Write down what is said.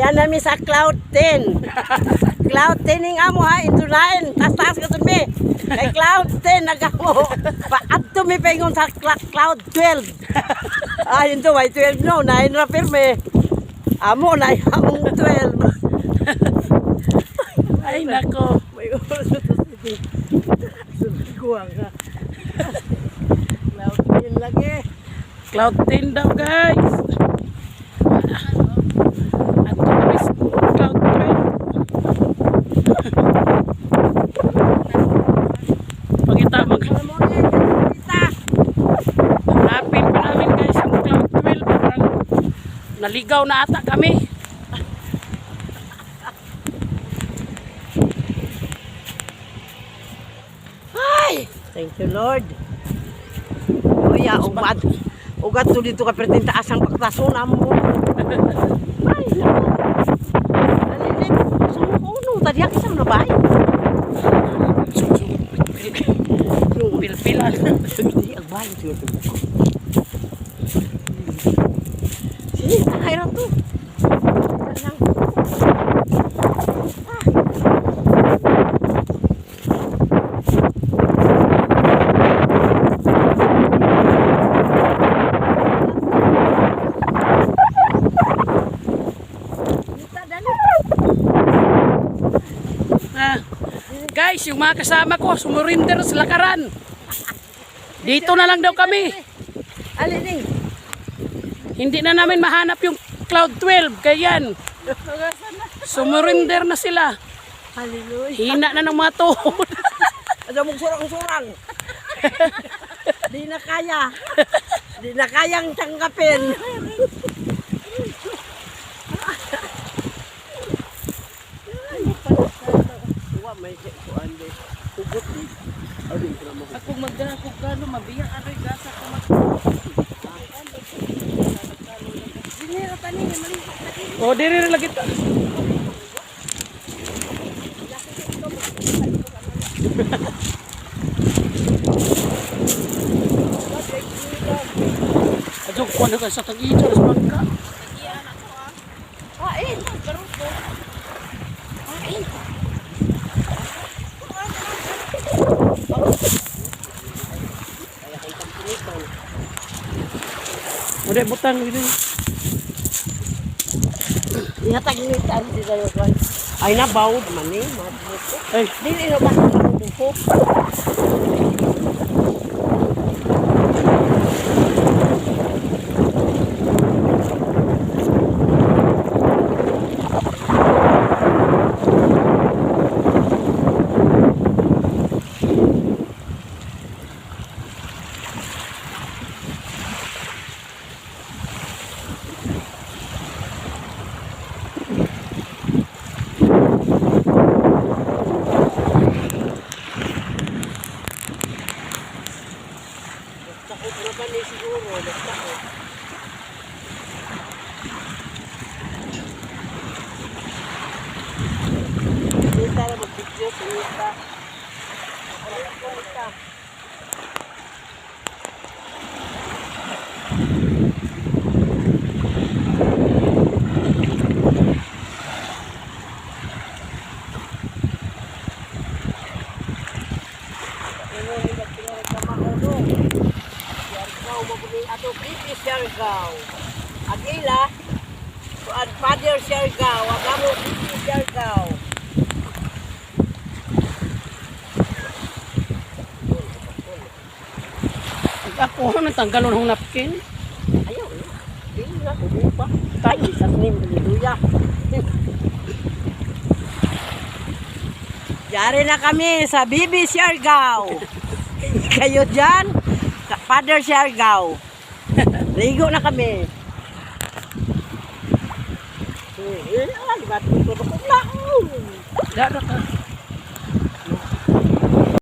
Ayan namin sa Cloud 10. Cloud 10 yung amo ha, into 9. Tas-tas ka dun mi. Kay Cloud 10 nagamo. Paadto mi pengon sa Cloud 12. Into may 12 no, 9 na pirme. Amo na yung 12. Ay nako. May oras na to sige. Sunod ko nga. Cloud 10 lagi. Cloud 10 daw guys. At kami sa Cloud 12. Pagkita hanapin pa namin guys yung Cloud 12. Parang naligaw na ata kami. Ay! Thank you Lord. Kuya, ugat to dito ka pertinta asang pagtason mo. Ay, nalilit. Sumukuno. Tadi ako isang nabay. Pil-pilan. Hindi, agbay. Sige, nakairan to. Guys, yung mga kasama ko sumurinder sa lakaran. Dito na lang daw kami. Alining. Hindi na namin mahanap yung Cloud 12. Kaya yan. Sumurinder na sila. Hallelujah. Hina na ng mga tuhod. Ada mong surang-surang. Di na kaya. Di na kayang tanggapin. May kuan de hugot ni alin ko mo Ako magdakog gano mabiya aroy gasa ko mag. dinero tani mali. Oh, diri lagi ta. Ajo ko na sa tag-ija sa bangka. Kain, garot ko. Kain. Udah butang gini. Ihatag ni tan di dayo kan. Ay na bawd man ni, mabot. Ay, Dili no ba ko. Takot na ba ni siguro, takot. Kita na mag-video sa ita. Ano ko ita? Ano ni magtinore ka makuno? Siargao mabuhay ato Bibi Siargao. Agila, suad Father Siargao, agamo Bibi Siargao. ako natanggalon ng napkin. Ayaw, di na ko pa. Tayo sa nim haleluya. Yari na kami sa Bibi Siargao. Kayo dyan, Father Siargao. Ligo na kami. Ba't ito na kung Dara ka.